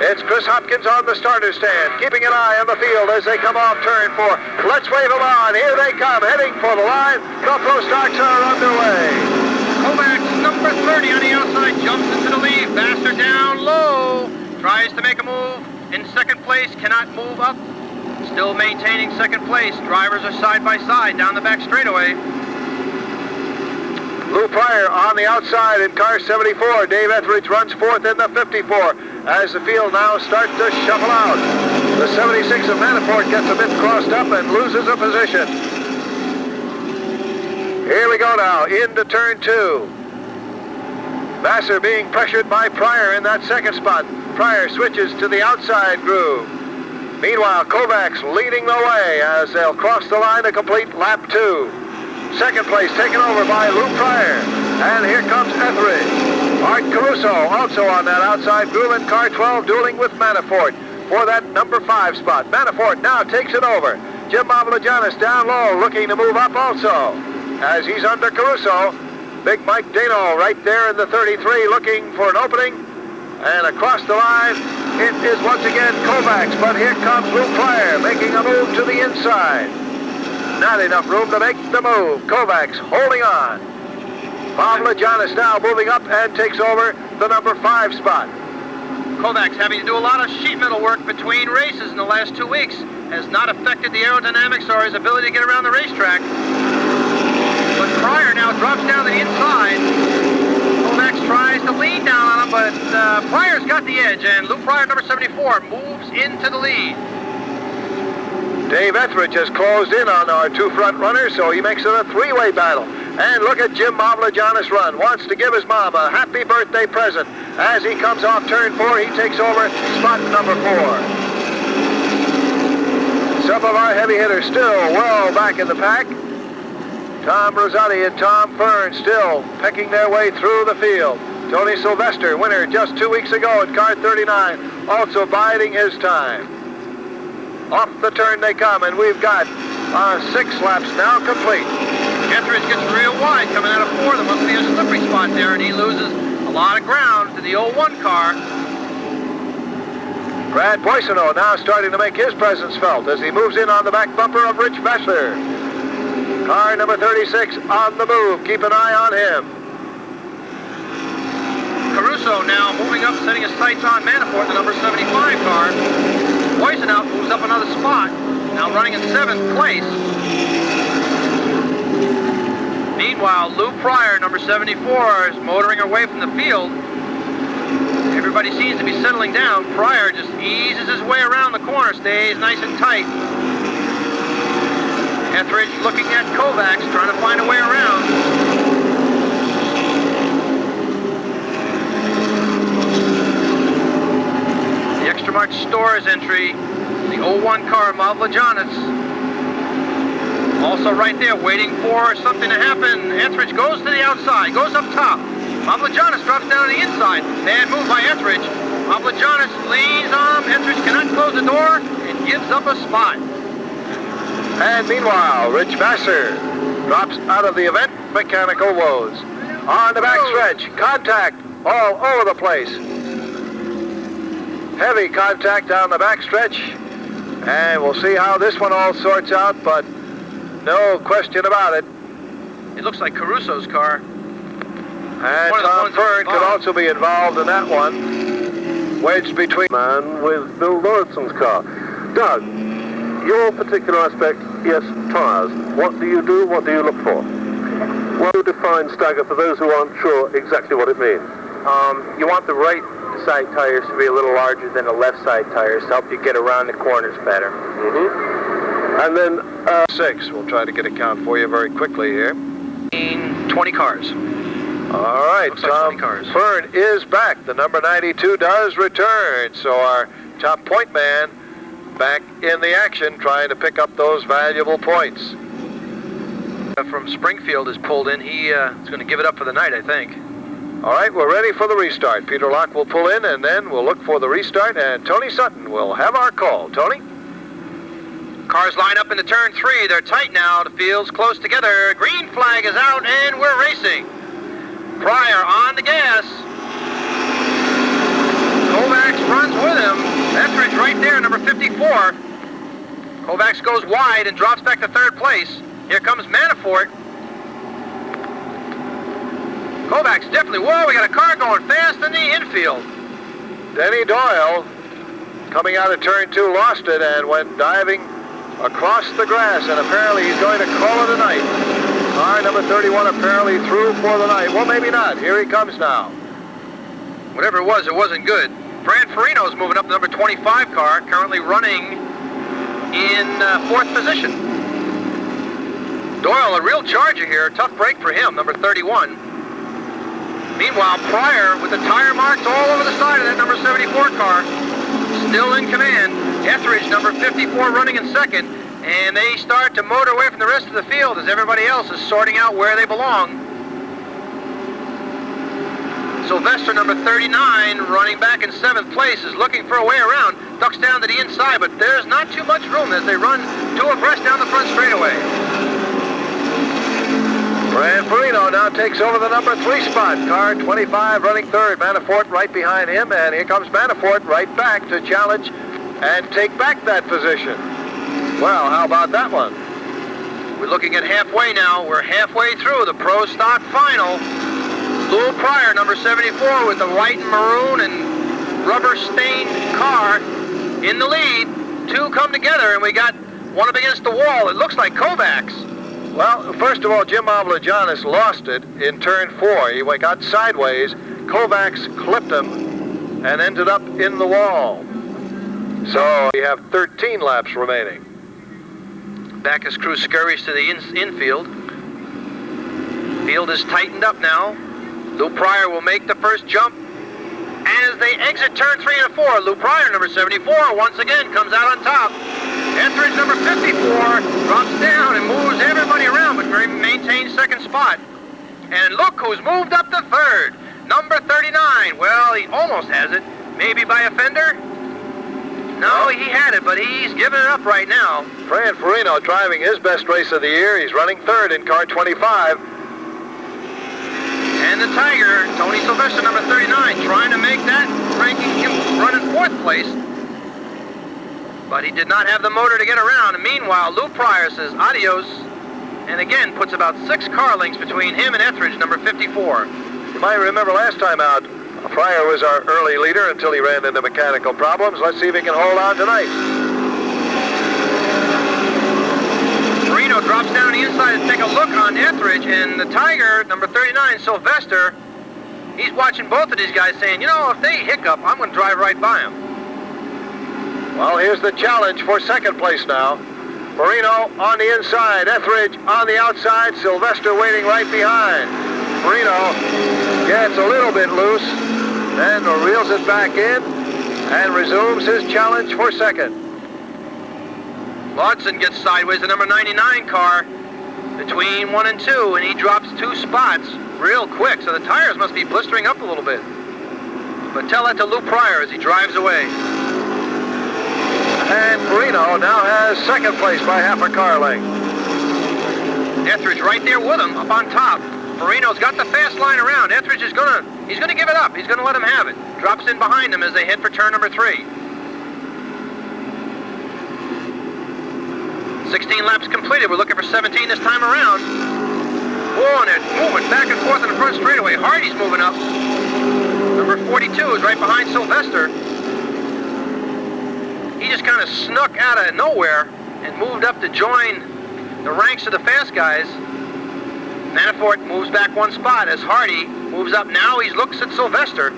It's Chris Hopkins on the starter stand, keeping an eye on the field as they come off turn 4. Let's wave them on. Here they come, heading for the line. The pro stocks are underway. Kovacs, number 30 on the outside, jumps into the lead. Vassar down low. Tries to make a move. In second place, cannot move up. Still maintaining second place. Drivers are side by side down the back straightaway. Lou Pryor on the outside in car 74. Dave Etheridge runs fourth in the 54 as the field now starts to shuffle out. The 76 of Manafort gets a bit crossed up and loses a position. Here we go now into turn 2. Vassar being pressured by Pryor in that second spot. Pryor switches to the outside groove. Meanwhile, Kovacs leading the way as they'll cross the line to complete lap 2. Second place taken over by Lou Pryor. And here comes Etheridge. Art Caruso also on that outside groove in car 12, dueling with Manafort for that number 5 spot. Manafort now takes it over. Jim Mavrogiannis down low, looking to move up also. As he's under Caruso, Big Mike Dano right there in the 33 looking for an opening. And across the line, it is once again Kovacs, but here comes Lou Pryor making a move to the inside. Not enough room to make the move. Kovacs holding on. Mavrogiannis now moving up and takes over the number 5 spot. Kovacs having to do a lot of sheet metal work between races in the last 2 weeks has not affected the aerodynamics or his ability to get around the racetrack. But Pryor now drops down to the inside. Kovacs tries to lean down on him, but Pryor's got the edge, and Lou Pryor, number 74, moves into the lead. Dave Etheridge has closed in on our 2 front runners, so he makes it a 3-way battle. And look at Jim Mavrogiannis run. Wants to give his mom a happy birthday present. As he comes off turn 4, he takes over spot number 4. Some of our heavy hitters still well back in the pack. Tom Rosati and Tom Fern still pecking their way through the field. Tony Sylvester, winner just 2 weeks ago in car 39, also biding his time. Off the turn they come, and we've got 6 laps now complete. Etheridge gets real wide coming out of 4. There must be a slippery spot there, and he loses a lot of ground to the 01 car. Brad Boissonneau now starting to make his presence felt as he moves in on the back bumper of Rich Vassar. Car number 36 on the move. Keep an eye on him. Caruso now moving up, setting his sights on Manafort, the number 75 car. Boissonneau moves up another spot, now running in 7th place. Meanwhile, Lou Pryor, number 74, is motoring away from the field. Everybody seems to be settling down. Pryor just eases his way around the corner, stays nice and tight. Etheridge looking at Kovacs, trying to find a way around. The extra march stores entry, the 01 car, Mavrogiannis. Also right there, waiting for something to happen. Etheridge goes to the outside, goes up top. Mavrogiannis drops down to the inside. Bad move by Etheridge. Mavrogiannis leans on him. Etheridge cannot close the door and gives up a spot. And meanwhile, Rich Vassar drops out of the event. Mechanical woes. On the backstretch, contact all over the place. Heavy contact down the backstretch. And we'll see how this one all sorts out, but no question about it. It looks like Caruso's car. And Tom Fern could also be involved in that one. Wedged between man with Bill Lauriston's car. Doug, your particular aspect, yes, tires. What do you do? What do you look for? Well, you define stagger for those who aren't sure exactly what it means. You want the right side tires to be a little larger than the left side tires to help you get around the corners better. And then 6. We'll try to get a count for you very quickly here. 20 cars. All right, Looks like Tom 20 cars. Fern is back. The number 92 does return. So our top point man back in the action, trying to pick up those valuable points. From Springfield is pulled in. He is going to give it up for the night, I think. All right, we're ready for the restart. Peter Locke will pull in, and then we'll look for the restart, and Tony Sutton will have our call. Tony? Cars line up into turn 3. They're tight now. The field's close together. Green flag is out, and we're racing. Pryor on the gas. Kovacs runs with him. right there, number 54. Kovacs goes wide and drops back to third place. Here comes Manafort. Kovacs definitely, whoa, we got a car going fast in the infield. Denny Doyle, coming out of turn 2, lost it and went diving across the grass, and apparently he's going to call it a night. Car number 31 apparently through for the night. Well, maybe not. Here he comes now. Whatever it wasn't good. Brad Farino's moving up the number 25 car, currently running in 4th position. Doyle, a real charger here. Tough break for him, number 31. Meanwhile, Pryor, with the tire marks all over the side of that number 74 car, still in command. Etheridge, number 54, running in second. And they start to motor away from the rest of the field as everybody else is sorting out where they belong. Sylvester, number 39, running back in 7th place, is looking for a way around. Ducks down to the inside, but there's not too much room as they run 2 abreast down the front straightaway. Brad Farino now takes over the number 3 spot. Car 25 running third. Manafort right behind him, and here comes Manafort right back to challenge and take back that position. Well, how about that one? We're looking at halfway now. We're halfway through the Pro Stock Final. Lou Pryor, number 74, with the white and maroon and rubber-stained car in the lead. 2 come together, and we got one up against the wall. It looks like Kovacs. Well, first of all, Jim Avlajanis lost it in turn 4. He got sideways. Kovacs clipped him and ended up in the wall. So we have 13 laps remaining. Backus crew scurries to the infield. Field is tightened up now. Lou Pryor will make the first jump. As they exit turn 3 and 4, Lou Pryor, number 74, once again comes out on top. Etheridge, number 54, drops down and moves everybody around, but maintains second spot. And look who's moved up to third. Number 39. Well, he almost has it. Maybe by a fender? No, he had it, but he's giving it up right now. Fran Farino driving his best race of the year. He's running third in car 25. And the Tiger, Tony Sylvester, number 39, trying to make that, ranking him run in 4th place. But he did not have the motor to get around. And meanwhile, Lou Pryor says adios, and again puts about 6 car lengths between him and Etheridge, number 54. You might remember last time out, Pryor was our early leader until he ran into mechanical problems. Let's see if he can hold on tonight. Farino drops down the inside to take a look on Etheridge, and the Tiger, number 39, Sylvester, he's watching both of these guys saying, you know, if they hiccup, I'm going to drive right by them. Well, here's the challenge for second place now. Farino on the inside, Etheridge on the outside, Sylvester waiting right behind. Farino gets a little bit loose, then reels it back in, and resumes his challenge for second. Lodson gets sideways the number 99 car between 1 and 2, and he drops 2 spots real quick, so the tires must be blistering up a little bit. But tell that to Lou Pryor as he drives away. And Farino now has second place by half a car length. Etheridge right there with him, up on top. Farino's got the fast line around. Etheridge is he's gonna give it up. He's gonna let him have it. Drops in behind him as they head for turn number 3. 16 laps completed. We're looking for 17 this time around. Oh, and it's moving back and forth in the front straightaway. Hardie's moving up. Number 42 is right behind Sylvester. He just kind of snuck out of nowhere and moved up to join the ranks of the fast guys. Manafort moves back 1 spot as Hardie moves up now. He looks at Sylvester.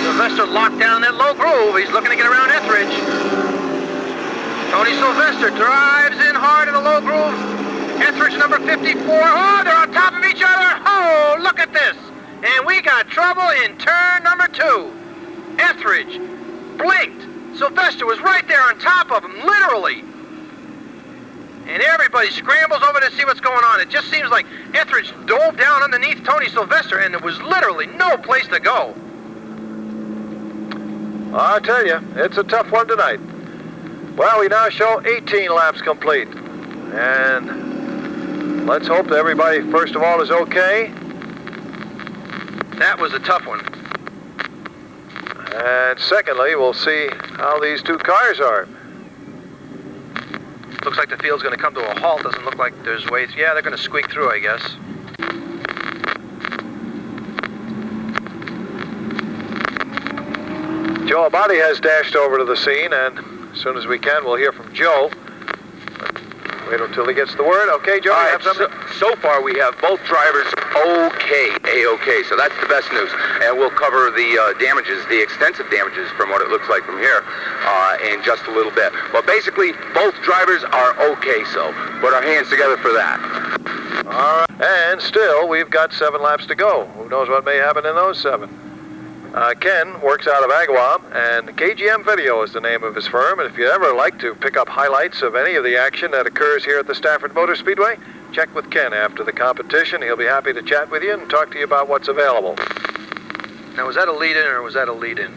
Sylvester locked down in that low groove. He's looking to get around Etheridge. Tony Sylvester drives in hard in the low groove. Etheridge, number 54. Oh, they're on top of each other. Oh, look at this. And we got trouble in turn number 2. Etheridge blinked. Sylvester was right there on top of him, literally. And everybody scrambles over to see what's going on. It just seems like Etheridge dove down underneath Tony Sylvester, and there was literally no place to go. I'll tell you, it's a tough one tonight. Well, we now show 18 laps complete. And let's hope that everybody, first of all, is okay. That was a tough one. And secondly, we'll see how these two cars are. Looks like the field's going to come to a halt. Doesn't look like there's ways. Yeah, they're going to squeak through, I guess. Joe Abadi has dashed over to the scene, and as soon as we can, we'll hear from Joe. Wait until he gets the word. Okay, Joe, you have something? So far, we have both drivers okay, A-okay, so that's the best news. And we'll cover the damages, the extensive damages from what it looks like from here in just a little bit. But basically, both drivers are okay, so put our hands together for that. All right. And still, we've got 7 laps to go. Who knows what may happen in those 7? Ken works out of Agawam, and KGM Video is the name of his firm. And if you'd ever like to pick up highlights of any of the action that occurs here at the Stafford Motor Speedway, check with Ken after the competition. He'll be happy to chat with you and talk to you about what's available. Now, was that a lead-in or was that a lead-in?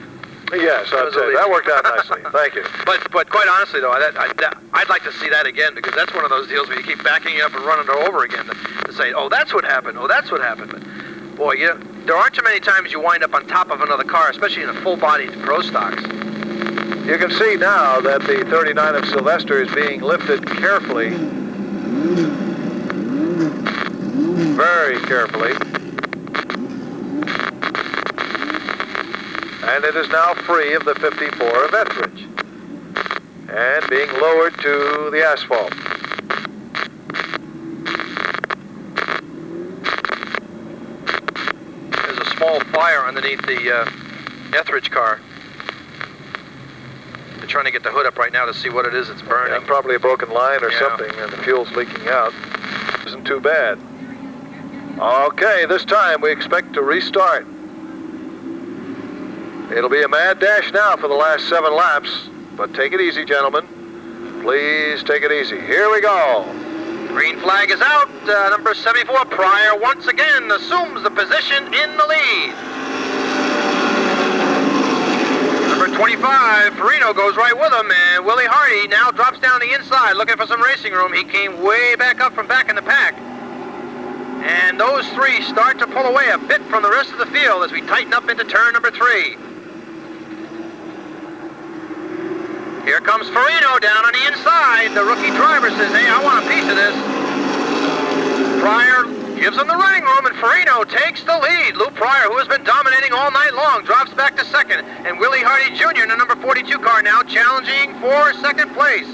Yes, that worked out nicely. Thank you. But quite honestly, though, I'd like to see that again, because that's one of those deals where you keep backing it up and running it over again to say, oh, that's what happened. Oh, that's what happened. But, boy, there aren't too many times you wind up on top of another car, especially in a full-bodied Pro Stocks. You can see now that the 39 of Sylvester is being lifted carefully. Very carefully. And it is now free of the 54 of Etheridge and being lowered to the asphalt. There's a small fire underneath the Etheridge car. They're trying to get the hood up right now to see what it is that's burning. Yeah, probably a broken line or something, and the fuel's leaking out. Isn't too bad. Okay, this time we expect to restart. It'll be a mad dash now for the last 7 laps, but take it easy, gentlemen. Please take it easy. Here we go. Green flag is out. Number 74, Pryor, once again assumes the position in the lead. Number 25, Farino goes right with him, and Willie Hardie now drops down the inside looking for some racing room. He came way back up from back in the pack. And those 3 start to pull away a bit from the rest of the field as we tighten up into turn number 3. Here comes Farino down on the inside. The rookie driver says, hey, I want a piece of this. Pryor gives him the running room, and Farino takes the lead. Lou Pryor, who has been dominating all night long, drops back to second. And Willie Hardie Jr. in the number 42 car now challenging for second place.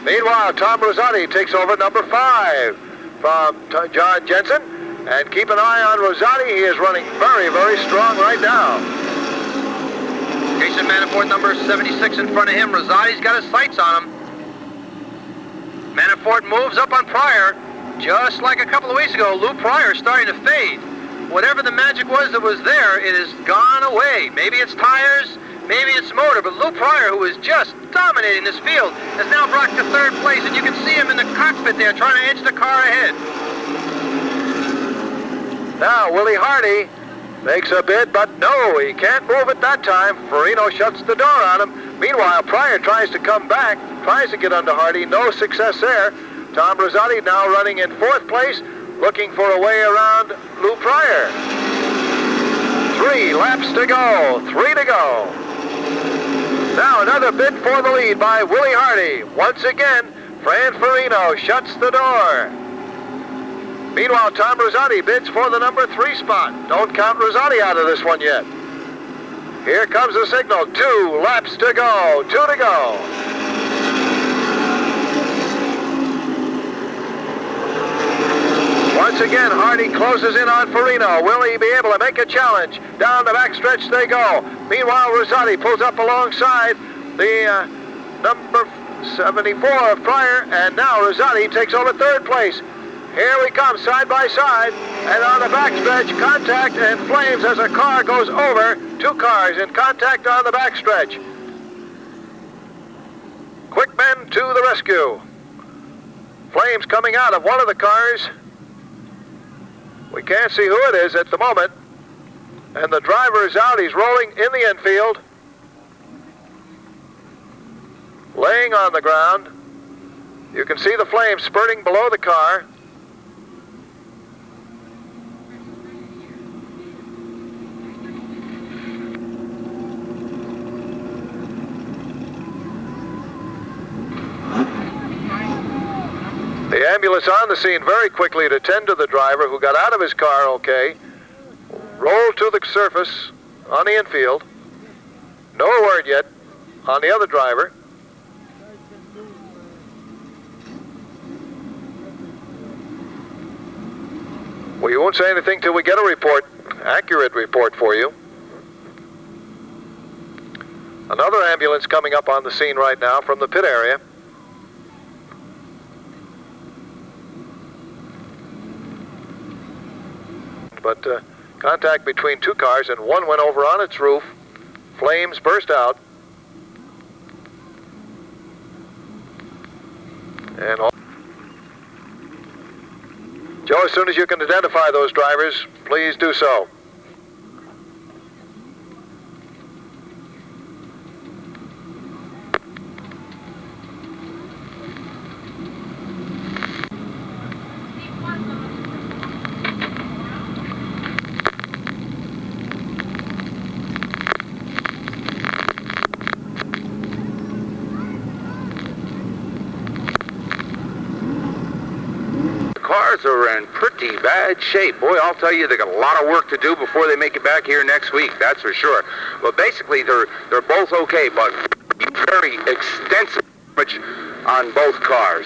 Meanwhile, Tom Rosati takes over number 5 from John Jensen. And keep an eye on Rosati. He is running very, very strong right now. Jason Manafort, number 76 in front of him. Rosati's got his sights on him. Manafort moves up on Pryor. Just like a couple of weeks ago, Lou Pryor starting to fade. Whatever the magic was that was there, it has gone away. Maybe it's tires, maybe it's motor, but Lou Pryor, who is just dominating this field, has now brought to 3rd place, and you can see him in the cockpit there trying to edge the car ahead. Now, Willie Hardie makes a bid, but no, he can't move it that time. Farino shuts the door on him. Meanwhile, Pryor tries to come back, tries to get under Hardie. No success there. Tom Rosati now running in 4th place, looking for a way around Lou Pryor. 3 laps to go. 3 to go. Now another bid for the lead by Willie Hardie. Once again, Fran Farino shuts the door. Meanwhile, Tom Rosati bids for the number 3 spot. Don't count Rosati out of this one yet. Here comes the signal. 2 laps to go. 2 to go. Once again, Hardie closes in on Farino. Will he be able to make a challenge? Down the backstretch they go. Meanwhile, Rosati pulls up alongside the number 74 of Pryor, and now Rosati takes over 3rd place. Here we come, side by side, and on the backstretch, contact and flames as a car goes over. 2 cars in contact on the backstretch. Quick men to the rescue. Flames coming out of one of the cars. We can't see who it is at the moment. And the driver is out. He's rolling in the infield. Laying on the ground. You can see the flames spurting below the car. ambulance on the scene very quickly to tend to the driver who got out of his car okay, rolled to the surface on the infield. No word yet on the other driver. We won't say anything till we get a report, accurate report for you. Another ambulance coming up on the scene right now from the pit area. But contact between two cars, and one went over on its roof. Flames burst out. And Joe, as soon as you can identify those drivers, please do so. Cars are in pretty bad shape. Boy, I'll tell you, they got a lot of work to do before they make it back here next week, that's for sure. Well, basically, they're both okay, but very extensive damage on both cars.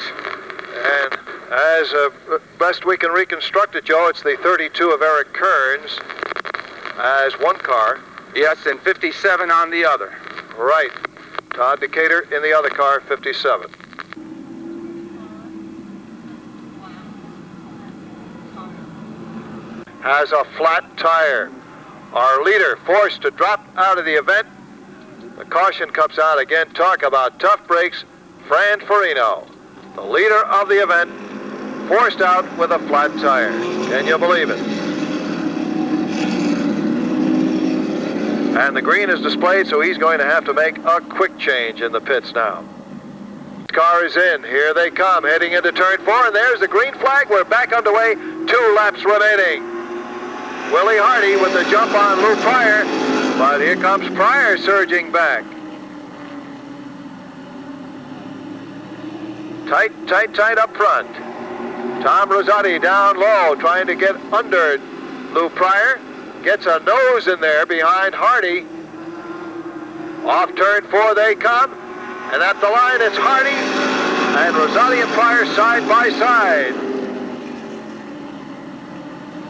And as best we can reconstruct it, Joe, it's the 32 of Eric Kearns as one car. Yes, and 57 on the other. Right. Todd Decatur in the other car, 57. Has a flat tire. Our leader forced to drop out of the event. The caution comes out again. Talk about tough brakes. Fran Farino, the leader of the event, forced out with a flat tire. Can you believe it? And the green is displayed, so he's going to have to make a quick change in the pits now. Car is in. Here they come, heading into turn 4, and there's the green flag. We're back underway. 2 laps remaining. Willie Hardie with the jump on Lou Pryor, but here comes Pryor surging back. Tight up front. Tom Rosati down low, trying to get under Lou Pryor. Gets a nose in there behind Hardie. Off turn 4 they come, and at the line it's Hardie and Rosati and Pryor side by side.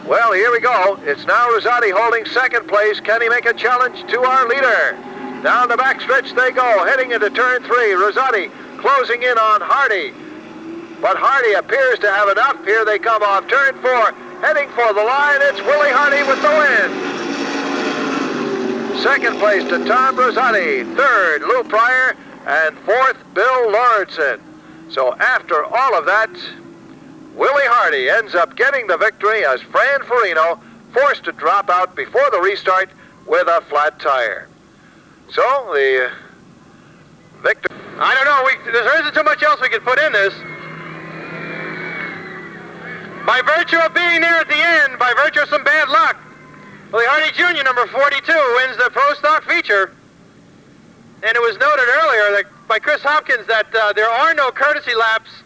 Well, here we go. It's now Rosati holding second place. Can he make a challenge to our leader? Down the backstretch they go, heading into turn 3. Rosati closing in on Hardie. But Hardie appears to have enough. Here they come off turn 4, heading for the line. It's Willie Hardie with the win. Second place to Tom Rosati. Third, Lou Pryor. And fourth, Bill Lawrenson. So after all of that, Willie Hardie ends up getting the victory as Fran Farino forced to drop out before the restart with a flat tire. So the victor... I don't know. There isn't too much else we could put in this. By virtue of being there at the end, by virtue of some bad luck, Willie Hardie Jr., number 42, wins the Pro Stock feature. And it was noted earlier that by Chris Hopkins that there are no courtesy laps.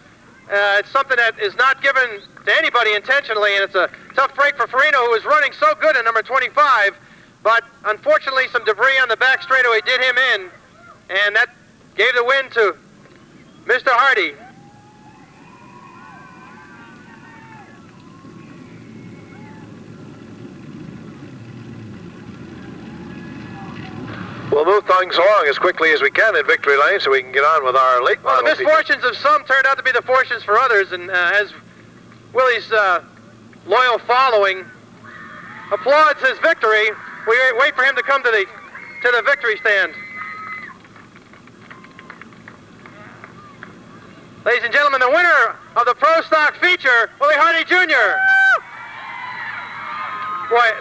It's something that is not given to anybody intentionally, and it's a tough break for Farino, who was running so good at number 25. But unfortunately, some debris on the back straightaway did him in, and that gave the win to Mr. Hardie. We'll move things along as quickly as we can in victory lane so we can get on with our late model. Well, the misfortunes of some turned out to be the fortunes for others, and as Willie's loyal following applauds his victory, we wait for him to come to the victory stand. Ladies and gentlemen, the winner of the Pro Stock feature, Willie Hardie Jr. Boy,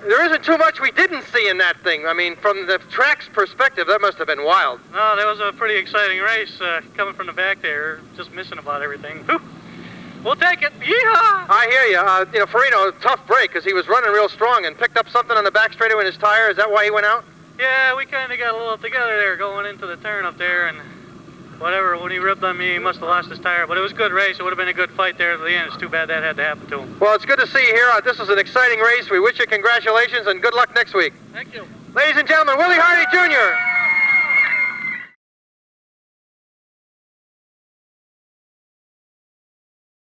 there isn't too much we didn't see in that thing. I mean, from the track's perspective, that must have been wild. No, that was a pretty exciting race coming from the back there, just missing about everything. Whew. We'll take it. Yeehaw! I hear you. Farino, tough break because he was running real strong and picked up something on the back straightaway in his tire. Is that why he went out? Yeah, we kind of got a little together there going into the turn up there, and whatever, when he ripped on me, he must have lost his tire. But it was a good race. It would have been a good fight there at the end. It's too bad that had to happen to him. Well, it's good to see you here. This is an exciting race. We wish you congratulations and good luck next week. Thank you. Ladies and gentlemen, Willie Hardie Jr.